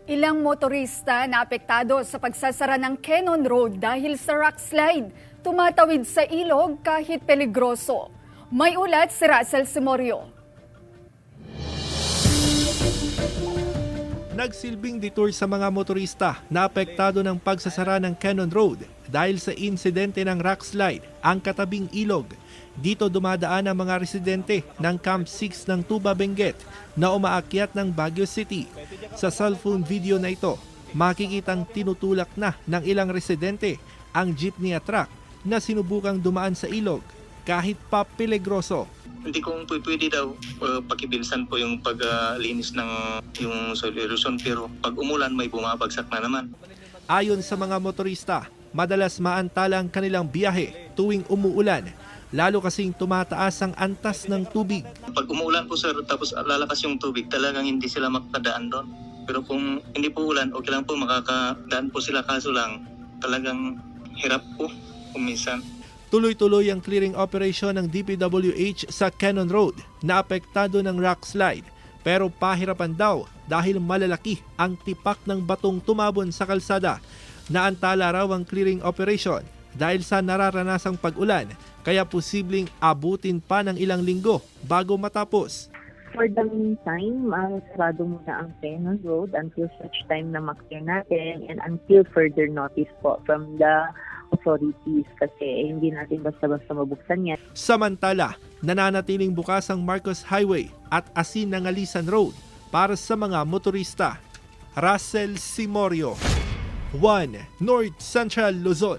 Ilang motorista na apektado sa pagsasara ng Cannon Road dahil sa rock slide. Tumatawid sa ilog kahit peligroso. May ulat si Russell Simorio. Nagsilbing detour sa mga motorista na apektado ng pagsasara ng Cannon Road dahil sa insidente ng rock slide ang katabing ilog. Dito dumadaan ang mga residente ng Camp 6 ng Tuba, Benguet na umaakyat ng Baguio City. Sa cellphone video na ito, makikitang tinutulak na ng ilang residente ang jeepney at truck na sinubukang dumaan sa ilog kahit pa peligroso. Hindi ko pwede daw pakibilisan po yung paglinis ng yung soil erosion, pero pag umulan may bumabagsak na naman. Ayon sa mga motorista, madalas maantala ang kanilang biyahe tuwing umuulan, lalo kasing tumataas ang antas ng tubig. Pag umulan po sir, tapos lalakas yung tubig, talagang hindi sila makakadaan doon. Pero kung hindi po ulan, okay lang po, makakadaan po sila, kaso lang talagang hirap po kung minsan. Tuloy-tuloy ang clearing operation ng DPWH sa Cannon Road na apektado ng rock slide. Pero pahirapan daw dahil malalaki ang tipak ng batong tumabon sa kalsada. Naantala raw ang clearing operation dahil sa nararanasang pag-ulan, kaya posibleng abutin pa ng ilang linggo bago matapos. For the meantime, sarado muna ang Cannon Road until such time na maklear natin and until further notice po from the authorities kasi hindi natin basta-basta mabuksan yan. Samantala, nananatiling bukas ang Marcos Highway at Asin-Nangalisan Road para sa mga motorista. Russell Simorio, 1 North Central Luzon.